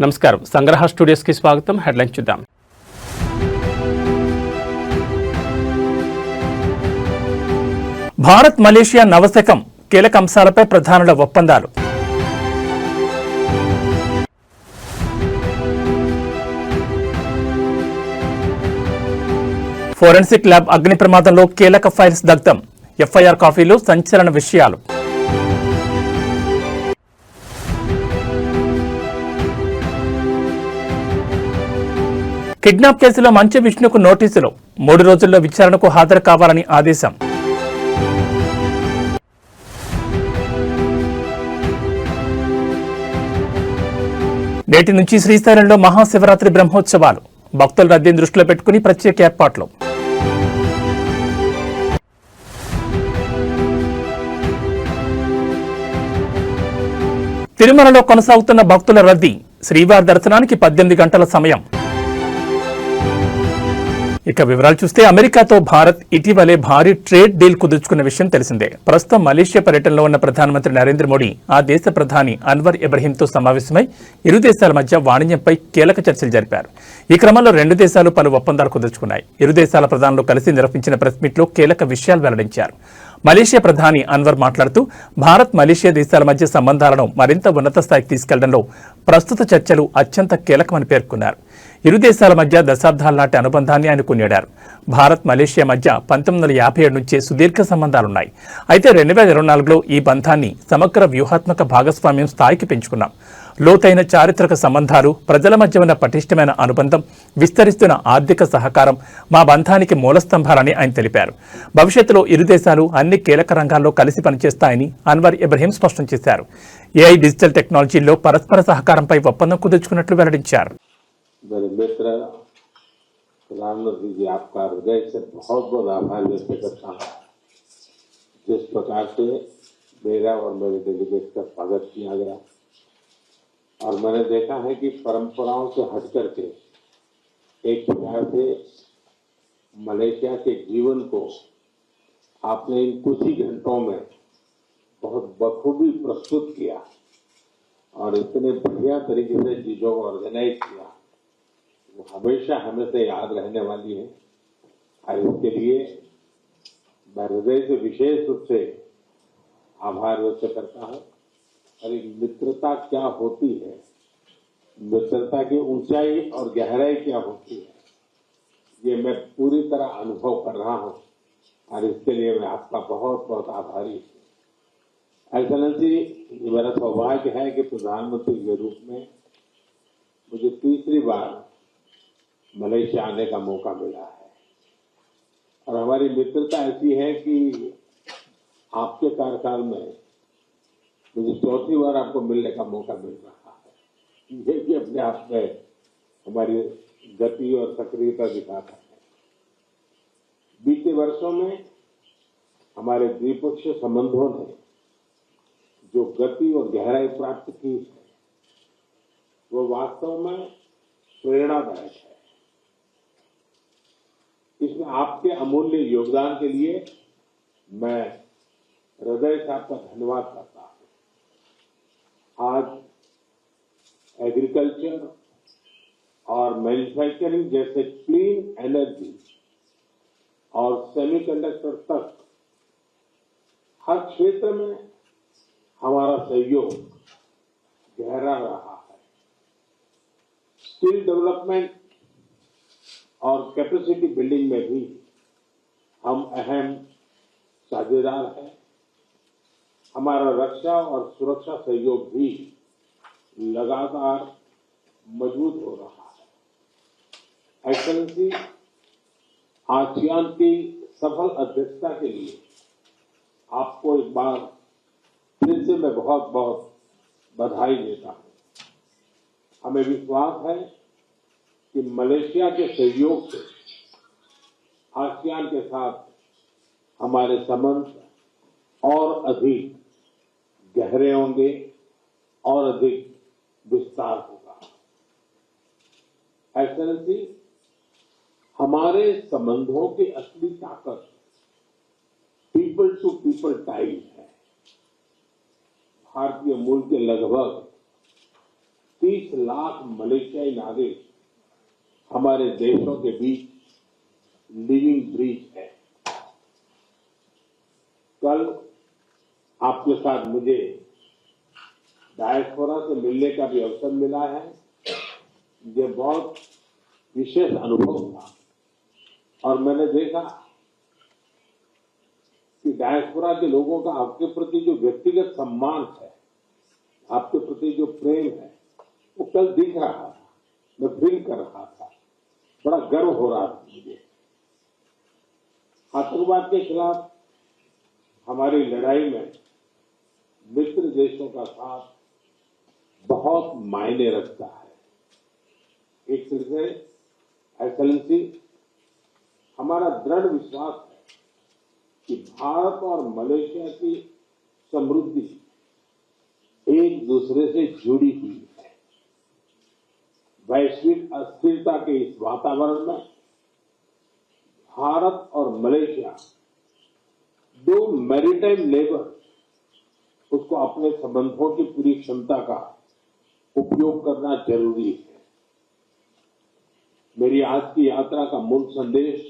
నమస్కారం సంగ్రహ స్టూడియోస్ కి స్వాగతం. హెడ్లైన్స్ చూద్దాం. భారత్ మలేషియా నవశకం కీలక అంశాలపై ప్రధానుల ఒప్పందాలు. ఫోరెన్సిక్ ల్యాబ్ అగ్ని ప్రమాదంలో కీలక ఫైల్స్ దగ్ధం. ఎఫ్ఐఆర్ కాపీలో సంచలన విషయాలు. కిడ్నాప్ కేసులో మంచు విష్ణుకు నోటీసులు. 3 రోజుల్లో విచారణకు హాజరు కావాలని ఆదేశం. నేటి నుంచి శ్రీశైలంలో మహాశివరాత్రి బ్రహ్మోత్సవాలు. భక్తుల రద్దీని దృష్టిలో పెట్టుకుని ప్రత్యేక ఏర్పాట్లు. తిరుమలలో కొనసాగుతున్న భక్తుల రద్దీ. శ్రీవారి దర్శనానికి 18 గంటల సమయం. ఇక వివరాలు చూస్తే, అమెరికాతో భారత్ ఇటీవలే భారీ ట్రేడ్ డీల్ కుదుర్చుకున్న విషయం తెలిసిందే. ప్రస్తుతం మలేషియా పర్యటనలో ఉన్న ప్రధానమంత్రి నరేంద్ర మోడీ ఆ దేశ ప్రధాని అన్వర్ ఇబ్రహీంతో సమావేశమై ఇరు దేశాల మధ్య వాణిజ్యంపై కీలక చర్చలు జరిపారు. ఈ క్రమంలో 2 దేశాలు పలు ఒప్పందాలు కుదుర్చుకున్నాయి. ఇరు దేశాల ప్రధానులు కలిసి నిర్వహించిన ప్రెస్ మీట్లో కీలక విషయాలు వెల్లడించారు. మలేషియా ప్రధాని అన్వర్ మాట్లాడుతూ, భారత్ మలేషియా దేశాల మధ్య సంబంధాలను మరింత ఉన్నత స్థాయికి తీసుకెళ్లడంలో ప్రస్తుత చర్చలు అత్యంత కీలకమని పేర్కొన్నారు. ఇరు దేశాల మధ్య దశాబ్దాల నాటి అనుబంధాన్ని ఆయన కొనియాడారు. భారత్ మలేషియా మధ్య 1957 నుంచే సుదీర్ఘ సంబంధాలున్నాయి. అయితే 2024లో ఈ బంధాన్ని సమగ్ర వ్యూహాత్మక భాగస్వామ్యం స్థాయికి పెంచుకున్నాం. లోతైన చారిత్రక సంబంధాలు, ప్రజల మధ్య ఉన్న పటిష్టమైన అనుబంధం, విస్తరిస్తున్న ఆర్థిక సహకారం మా బంధానికి మూలస్తంభాలని ఆయన తెలిపారు. భవిష్యత్తులో ఇరు దేశాలు అన్ని కీలక రంగాల్లో కలిసి పనిచేస్తాయని అన్వర్ ఇబ్రహీం స్పష్టం చేశారు. ఏఐ, డిజిటల్ టెక్నాలజీల్లో పరస్పర సహకారంపై ఒప్పందం కుదుర్చుకున్నట్లు వెల్లడించారు. मेरे मित्र प्रधानमंत्री जी, आपका हृदय से बहुत बहुत आभार व्यक्त करता हूँ। जिस प्रकार से मेरा और मेरे डेलीगेट का स्वागत किया गया, और मैंने देखा है कि परंपराओं से हट करके एक प्रकार से मलेशिया के जीवन को आपने इन कुछ ही घंटों में बहुत बखूबी प्रस्तुत किया और इतने बढ़िया तरीके से चीजों को ऑर्गेनाइज किया, वो हमेशा हमें से याद रहने वाली है। और इसके लिए मैं हृदय से विशेष रूप से आभार व्यक्त करता हूँ। और एक मित्रता क्या होती है, मित्रता की ऊंचाई और गहराई क्या होती है, ये मैं पूरी तरह अनुभव कर रहा हूँ। और इसके लिए मैं आपका बहुत बहुत आभारी हूँ। एक्सेलेंसी, मेरा सौभाग्य है कि प्रधानमंत्री के रूप में मुझे तीसरी बार मलेशिया आने का मौका मिला है। और हमारी मित्रता ऐसी है कि आपके कार्यकाल में मुझे 4थी बार आपको मिलने का मौका मिल रहा है। ये भी अपने आप में हमारी गति और सक्रियता दिखाता है। बीते वर्षों में हमारे द्विपक्षीय संबंधों ने जो गति और गहराई प्राप्त की है, वो वास्तव में प्रेरणादायक है। इसमें आपके अमूल्य योगदान के लिए मैं हृदय से आपका धन्यवाद करता हूं। आज एग्रीकल्चर और मैन्युफैक्चरिंग जैसे क्लीन एनर्जी और सेमीकंडक्टर तक हर क्षेत्र में हमारा सहयोग गहरा रहा है। स्किल डेवलपमेंट और कैपेसिटी बिल्डिंग में भी हम अहम साझेदार हैं। हमारा रक्षा और सुरक्षा सहयोग भी लगातार मजबूत हो रहा है। एक्सेलेंसी, आसियान की सफल अध्यक्षता के लिए आपको एक बार फिर से मैं बहुत बहुत बधाई देता हूं। हमें विश्वास है कि मलेशिया के सहयोग से आसियान के साथ हमारे संबंध और अधिक गहरे होंगे और अधिक विस्तार होगा। एक्सेलेंसी, हमारे संबंधों की असली ताकत पीपल टू पीपल टाइज है। भारतीय मूल के लगभग 30 लाख मलेशियाई नागरिक हमारे देशों के बीच लिविंग ब्रिज है। कल आपके साथ मुझे डायस्पोरा से मिलने का भी अवसर मिला है। ये बहुत विशेष अनुभव था और मैंने देखा कि डायस्पोरा के लोगों का आपके प्रति जो व्यक्तिगत सम्मान है, आपके प्रति जो प्रेम है, वो कल दिख रहा था, मैं फील कर रहा था, बड़ा गर्व हो रहा था मुझे। आतंकवाद के खिलाफ हमारी लड़ाई में मित्र देशों का साथ बहुत मायने रखता है। एक तरह से एक्सेलेंसी, हमारा दृढ़ विश्वास है कि भारत और मलेशिया की समृद्धि एक दूसरे से जुड़ी हुई है। वैश्विक अस्थिरता के इस वातावरण में भारत और मलेशिया दो मैरीटाइम लेबर उसको अपने संबंधों की पूरी क्षमता का उपयोग करना जरूरी है। मेरी आज की यात्रा का मूल संदेश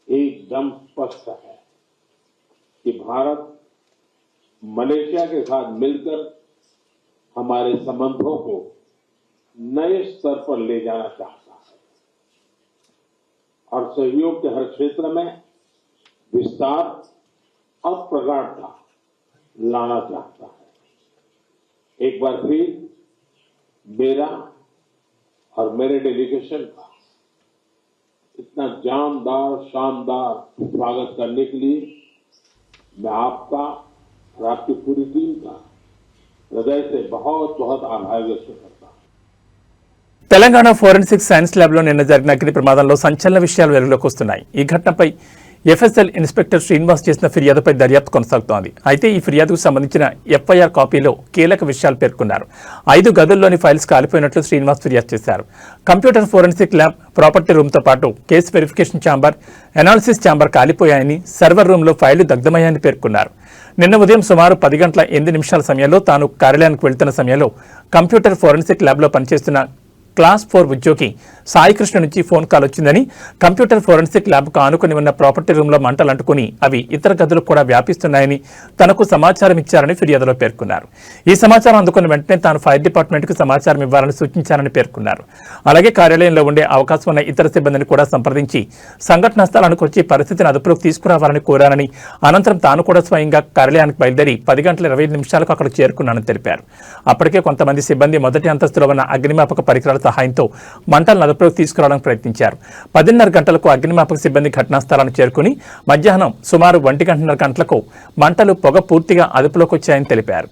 एकदम स्पष्ट है कि भारत मलेशिया के साथ मिलकर हमारे संबंधों को नए स्तर पर ले जाना चाहता है और सहयोग के हर क्षेत्र में विस्तार और प्रगाढ़ता लाना चाहता है। एक बार फिर मेरा और मेरे डेलीगेशन का इतना जानदार शानदार स्वागत करने के लिए मैं आपका और आपकी पूरी टीम का हृदय से बहुत बहुत आभार व्यक्त करता हूं। తెలంగాణ ఫోరెన్సిక్ సైన్స్ ల్యాబ్లో నిన్న జరిగిన అగ్ని ప్రమాదంలో సంచలన విషయాలు వెలుగులోకి వస్తున్నాయి. ఈ ఘటనపై ఎఫ్ఎస్ఎల్ ఇన్స్పెక్టర్ శ్రీనివాస్ చేసిన ఫిర్యాదుపై దర్యాప్తు కొనసాగుతోంది. అయితే ఈ ఫిర్యాదుకు సంబంధించిన ఎఫ్ఐఆర్ కాపీలో కీలక విషయాలు పేర్కొన్నారు. 5 గదుల్లోని ఫైల్స్ కాలిపోయినట్లు శ్రీనివాస్ ఫిర్యాదు చేశారు. కంప్యూటర్ ఫోరెన్సిక్ ల్యాబ్, ప్రాపర్టీ రూమ్తో పాటు case verification chamber, analysis chamber కాలిపోయాయని, సర్వర్ రూమ్లో ఫైళ్లు దగ్ధమయ్యాయని పేర్కొన్నారు. నిన్న ఉదయం సుమారు 10 గంటల 8 నిమిషాల సమయంలో తాను కార్యాలయానికి వెళ్తున్న సమయంలో కంప్యూటర్ ఫోరెన్సిక్ ల్యాబ్లో పనిచేస్తున్న క్లాస్ 4 ఉద్యోగి సాయికృష్ణ నుంచి ఫోన్ కాల్ వచ్చిందని, కంప్యూటర్ ఫోరెన్సిక్ ల్యాబ్కు ఆనుకుని ఉన్న ప్రాపర్టీ రూమ్లో మంటలు అంటుకుని అవి ఇతర గదులకు కూడా వ్యాపిస్తున్నాయని తనకు సమాచారం ఇచ్చారని ఫిర్యాదులో పేర్కొన్నారు. ఈ సమాచారం అందుకున్న వెంటనే తాను ఫైర్ డిపార్ట్మెంట్కు సమాచారం ఇవ్వాలని సూచించారని పేర్కొన్నారు. అలాగే కార్యాలయంలో ఉండే అవకాశం ఉన్న ఇతర సిబ్బందిని కూడా సంప్రదించి సంఘటనా స్థలానికి వచ్చి పరిస్థితిని అదుపులోకి తీసుకురావాలని కోరానని, అనంతరం తాను కూడా స్వయంగా కార్యాలయానికి బయలుదేరి 10 గంటల 25 నిమిషాలకు అక్కడికి చేరుకున్నానని తెలిపారు. అప్పటికే కొంతమంది సిబ్బంది మొదటి అంతస్తులో ఉన్న అగ్నిమాపక పరికరాల సహాయంతో మంటలను అదుపులోకి తీసుకురావడానికి ప్రయత్నించారు. 10:30 గంటలకు అగ్నిమాపక సిబ్బంది ఘటనా స్థలానికి చేరుకుని మధ్యాహ్నం సుమారు 1:30 గంటలకు మంటలు పొగ పూర్తిగా అదుపులోకి వచ్చాయని తెలిపారు.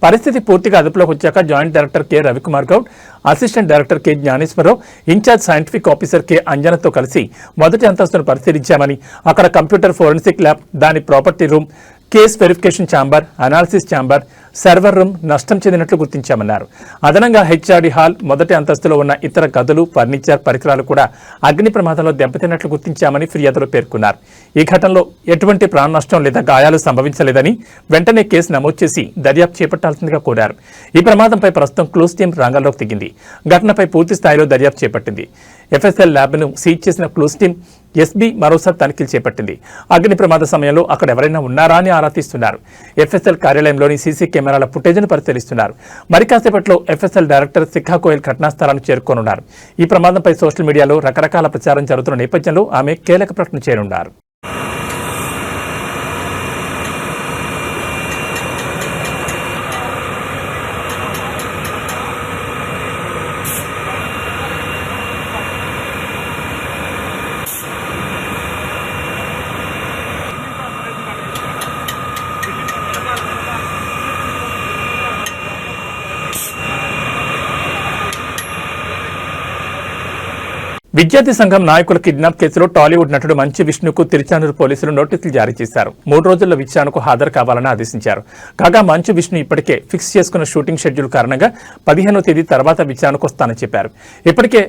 పరిస్థితి పూర్తిగా అదుపులోకి వచ్చాక joint director K Ravikumar Goud, assistant director K Gnaneshwara Rao, incharge scientific officer K అంజనతో కలిసి మొదటి అంతస్తును పరిశీలించామని, అక్కడ కంప్యూటర్ ఫోరెన్సిక్ ల్యాబ్, దాని property room, case verification chamber, analysis chamber, server room నష్టం చెందినట్లు గుర్తించామన్నారు. అదనంగా హెచ్ఆర్డీ హాల్, మొదటి అంతస్తులో ఉన్న ఇతర గదులు, ఫర్నిచర్, పరికరాలు కూడా అగ్ని ప్రమాదంలో దెబ్బతిన్నట్లు గుర్తించామని ఫిర్యాదులో పేర్కొన్నారు. ఈ ఘటనలో ఎటువంటి ప్రాణ నష్టం లేదా గాయాలు సంభవించలేదని వెంటనే కేసు నమోదు చేసి దర్యాప్తు చేపట్టాల్సిందిగా కోరారు. ఈ ప్రమాదంపై ప్రస్తుతం క్లూస్ టీం రంగంలోకి దిగింది. ఘటనపై పూర్తి స్థాయిలో దర్యాప్తు చేపట్టింది. ఎఫ్ఎస్ఎల్ ల్యాబ్ను సీజ్ చేసిన క్లూస్ టీం ఎస్బీ మరోసారి తనిఖీలు చేపట్టింది. అగ్ని ప్రమాద సమయంలో అక్కడ ఎవరైనా ఉన్నారా అని ఆరా తీస్తున్నారు. ఎఫ్ఎస్ఎల్ కార్యాలయంలోని సీసీ కెమెరాల ఫుటేజ్ను పరిశీలిస్తున్నారు. మరి కాసేపట్లో ఎఫ్ఎస్ఎల్ డైరెక్టర్ శిఖా కోయల్ ఘటనా స్థలానికి చేరుకోనున్నారు. ఈ ప్రమాదంపై సోషల్ మీడియాలో రకరకాల ప్రచారం జరుగుతున్న నేపథ్యంలో ఆమె కీలక ప్రకటన చేయనున్నారు. విద్యార్థి సంఘం నాయకుల కిడ్నాప్ కేసులో టాలీవుడ్ నటుడు మంచు విష్ణుకు తిరుచానూరు పోలీసులు నోటీసులు జారీ చేశారు. 3 రోజుల్లో విచారణకు హాజరు కావాలని ఆదేశించారు. కాగా మంచు విష్ణు ఇప్పటికే ఫిక్స్ చేసుకున్న షూటింగ్ షెడ్యూల్ కారణంగా 15వ తేదీ తర్వాత విచారణకు వస్తానని చెప్పారు. ఇప్పటికే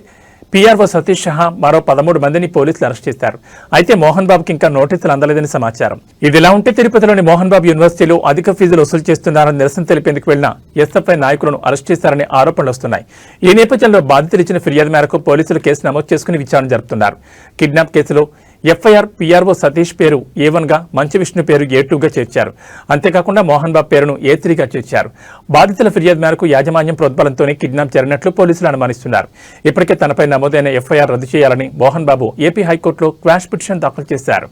పీఆర్ఓ సతీష్ సహా మరో 13 మందిని పోలీసులు అరెస్ట్ చేశారు. అయితే మోహన్ బాబుకి ఇంకా నోటీసులు అందలేదని సమాచారం. ఇదిలా ఉంటే తిరుపతిలోని మోహన్ బాబు యూనివర్సిటీలో అధిక ఫీజులు వసూలు చేస్తున్నారని నిరసన తెలిపేందుకు వెళ్లిన ఎస్ఎఫ్ఐ నాయకులను అరెస్ట్ చేశారని ఆరోపణలు వస్తున్నాయి. ఈ నేపథ్యంలో బాధితులు ఇచ్చిన ఫిర్యాదు మేరకు పోలీసులు కేసు నమోదు చేసుకుని విచారణ జరుపుతున్నారు. కిడ్నాప్ కేసులో ఎఫ్ఐఆర్ పీఆర్ఓ సతీష్ పేరు A1గా, మంచు విష్ణు పేరు A2గా చేర్చారు. అంతేకాకుండా మోహన్ బాబు పేరును A3గా చేర్చారు. బాధితుల ఫిర్యాదు మేరకు యాజమాన్యం ప్రోద్బలంతోనే కిడ్నాప్ జరిగినట్లు పోలీసులు అనుమానిస్తున్నారు. ఇప్పటికే తనపై నమోదైన ఎఫ్ఐఆర్ రద్దు చేయాలని మోహన్ బాబు ఏపీ హైకోర్టులో క్వాష్ పిటిషన్ దాఖలు చేశారు.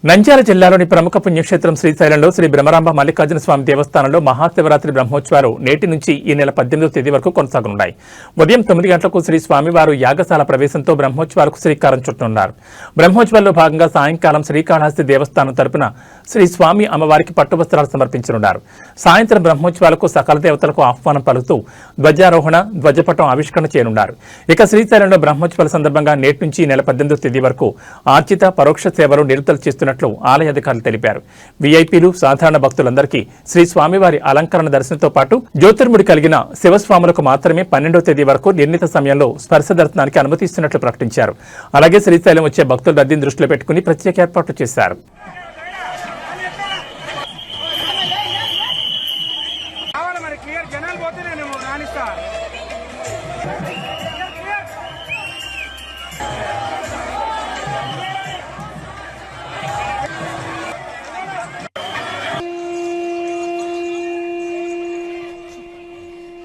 నంద్యాల జిల్లాలోని ప్రముఖ పుణ్యక్షేత్రం శ్రీశైలంలో శ్రీ బ్రహ్మరాంబ మల్లికార్జున స్వామి దేవస్థానంలో మహాశివరాత్రి బ్రహ్మోత్సవాలు నేటి నుంచి ఈ నెల 18వ తేదీ వరకు కొనసాగనున్నాయి. ఉదయం 9 గంటలకు శ్రీ స్వామివారు యాగశాల ప్రవేశంతో బ్రహ్మోత్సవాలకు శ్రీకారం చుట్టనున్నారు. బ్రహ్మోత్సవాల్లో భాగంగా సాయంకాలం శ్రీకాళహస్తి దేవస్థానం తరపున శ్రీ స్వామి అమ్మవారికి పట్టువస్త్రాలు సమర్పించనున్నారు. సాయంత్రం బ్రహ్మోత్సవాలకు సకల దేవతలకు ఆహ్వానం పలుకుతూ ధ్వజారోహణ, ధ్వజపటం ఆవిష్కరణ చేయనున్నారు. ఇక శ్రీశైలంలో బ్రహ్మోత్సవాల సందర్భంగా నేటి నుంచి ఈ నెల 18వ తేదీ వరకు ఆర్జిత, పరోక్ష సేవలు నిలుతలు చేస్తున్నారు ఆలయ అధికారులు తెలిపారు. వీఐపీలు, సాధారణ భక్తులందరికీ శ్రీ స్వామివారి అలంకరణ దర్శనంతో పాటు జ్యోతిర్ముడి కలిగిన శివస్వాములకు మాత్రమే 12వ తేదీ వరకు నిర్ణీత సమయంలో స్పర్శ దర్శనానికి అనుమతిస్తున్నట్లు ప్రకటించారు. అలాగే శ్రీశైలం వచ్చే భక్తుల రద్దీని దృష్టిలో పెట్టుకుని ప్రత్యేక ఏర్పాట్లు చేశారు.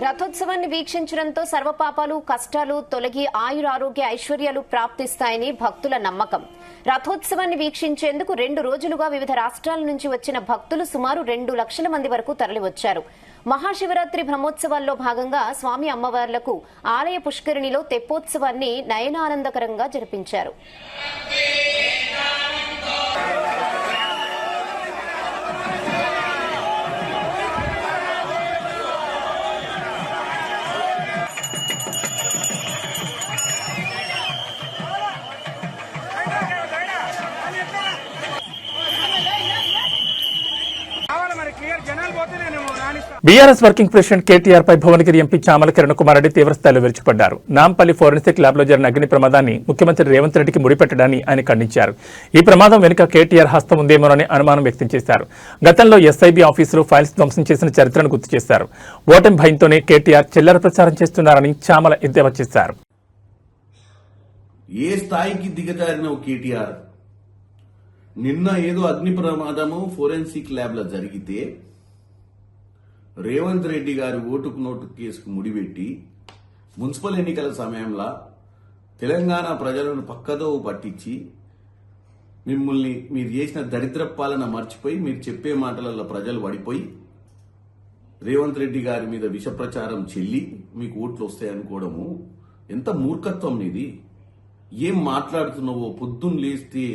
రథోత్సవాన్ని వీక్షించడంతో సర్వపాపాలు, కష్టాలు తొలగి ఆయురారోగ్య ఐశ్వర్యాలు ప్రాప్తిస్తాయని భక్తుల నమ్మకం. రథోత్సవాన్ని వీక్షించేందుకు 2 రోజులుగా వివిధ రాష్ట్రాల నుంచి వచ్చిన భక్తులు సుమారు 2 లక్షల మంది వరకు తరలివచ్చారు. మహాశివరాత్రి బ్రహ్మోత్సవాల్లో భాగంగా స్వామి అమ్మవార్లకు ఆలయ పుష్కరిణిలో తెప్పోత్సవాన్ని నయనానందకరంగా జరిపించారు. బీఆర్ఎస్ వర్కింగ్ ప్రెసిడెంట్ కేటీఆర్ పై భువనగిరి ఎంపీ చామల కిరణ్ కుమార్ రెడ్డి తీవ్రస్థాయిలో విరుచుకుపడ్డారు. నాంపల్లి ఫోరెన్సిక్ ల్యాబ్ లో జరిగిన అగ్ని ప్రమాదాన్ని ముఖ్యమంత్రి రేవంత్ రెడ్డికి ముడిపెట్టడాన్ని ఆయన ఖండించారు. ఈ ప్రమాదం వెనుక కేటీఆర్ హస్తం ఉందేమోనని అనుమానం వ్యక్తం చేశారు. గతంలో ఎస్ఐబీ ఆఫీసులో ఫైల్స్ ధ్వంసం చేసిన చరిత్రను గుర్తు చేశారు. ఓటమి భయంతోనే కేటీఆర్ చిల్లర ప్రచారం చేస్తున్నారని చామల ఎద్దేవా చేశారు. ఏ స్థాయికి దిగజారిన కేటీఆర్ నిన్న ఏదో అగ్ని ప్రమాదము ఫోరెన్సిక్ ల్యాబ్ లో జరిగితే రేవంత్ రెడ్డి గారి ఓటుకు నోటు కేసుకు ముడిపెట్టి మున్సిపల్ ఎన్నికల సమయంలో తెలంగాణ ప్రజలను పక్కదోవ పట్టించి మిమ్మల్ని మీరు చేసిన దరిద్ర పాలన మర్చిపోయి మీరు చెప్పే మాటలలో ప్రజలు పడిపోయి రేవంత్ రెడ్డి గారి మీద విష ప్రచారం చెల్లి మీకు ఓట్లు వస్తాయనుకోవడము ఎంత మూర్ఖత్వం ఇది. ఏం మాట్లాడుతున్నావో పొద్దున్న లేస్తే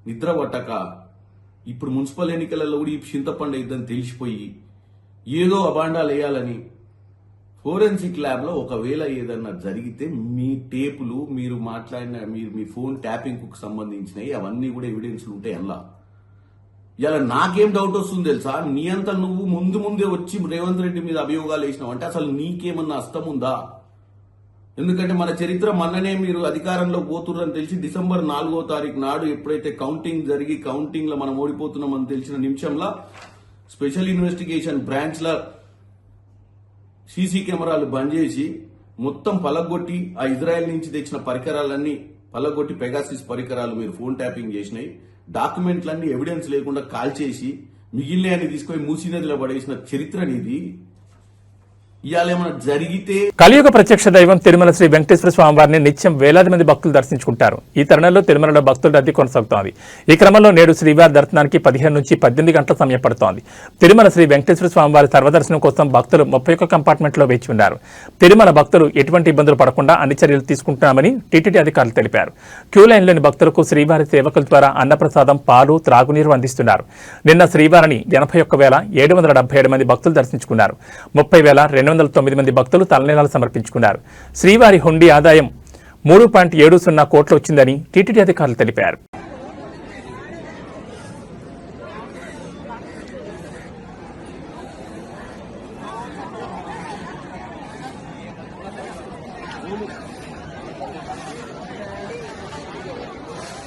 నిద్ర పట్టక ఇప్పుడు మున్సిపల్ ఎన్నికలలో కూడా ఈ చింతపండు ఇద్దని తెలిసిపోయి ఏదో అబాండాలు వేయాలని ఫోరెన్సిక్ ల్యాబ్ లో ఒకవేళ ఏదన్నా జరిగితే మీ టేపులు మీరు మాట్లాడిన మీ ఫోన్ ట్యాపింగ్ కు సంబంధించినవి అవన్నీ కూడా ఎవిడెన్స్లు ఉంటాయి అలా. ఇలా నాకేం డౌట్ వస్తుంది తెలుసా, నీ అంతా నువ్వు ముందే వచ్చి రేవంత్ రెడ్డి మీద అభియోగాలు వేసినావు అంటే అసలు నీకేమన్నా అస్తం ఉందా? ఎందుకంటే మన చరిత్ర మొన్ననే మీరు అధికారంలో పోతుర్రని తెలిసి డిసెంబర్ 4వ తారీఖు నాడు ఎప్పుడైతే కౌంటింగ్ జరిగి కౌంటింగ్ లో మనం ఓడిపోతున్నామని తెలిసిన నిమిషంలో స్పెషల్ ఇన్వెస్టిగేషన్ బ్రాంచ్ ల సీసీ కెమెరాలు బంద్ చేసి మొత్తం పలగొట్టి ఆ ఇజ్రాయెల్ నుంచి తెచ్చిన పరికరాలన్నీ పలగొట్టి పెగాసిస్ పరికరాలు మీరు ఫోన్ ట్యాపింగ్ చేసినాయి, డాక్యుమెంట్లన్నీ ఎవిడెన్స్ లేకుండా కాల్ చేసి మిగిలిన అన్ని తీసుకొని మూసీనదిలో పడేసిన చరిత్ర నీది. కలియుగ ప్రత్యక్ష దైవం తిరుమల శ్రీ వెంకటేశ్వర స్వామి వారిని నిత్యం వేలాది మంది భక్తులు దర్శించుకుంటారు. ఈ తరుణంలో తిరుమలలో భక్తుల రద్దీ కొనసాగుతోంది. ఈ క్రమంలో నేడు శ్రీవారి దర్శనానికి 15 నుంచి 18 గంటల సమయం పడుతోంది. తిరుమల శ్రీ వెంకటేశ్వర స్వామి వారి సర్వదర్శనం కోసం భక్తులు 31 కంపార్ట్మెంట్లో వేచి ఉన్నారు. తిరుమల భక్తులు ఎటువంటి ఇబ్బందులు పడకుండా అన్ని చర్యలు తీసుకుంటున్నామని టీటీడీ అధికారులు తెలిపారు. క్యూ లైన్లోని భక్తులకు శ్రీవారి సేవకుల ద్వారా అన్నప్రసాదం, పాలు, త్రాగునీరు అందిస్తున్నారు. నిన్న శ్రీవారిని 81,777 మంది భక్తులు దర్శించుకున్నారు. 30,209 మంది భక్తులు తలనీలాలు సమర్పించుకున్నారు. శ్రీవారి హుండీ ఆదాయం 3.70 కోట్లు వచ్చిందని టీటీడీ అధికారులు తెలిపారు.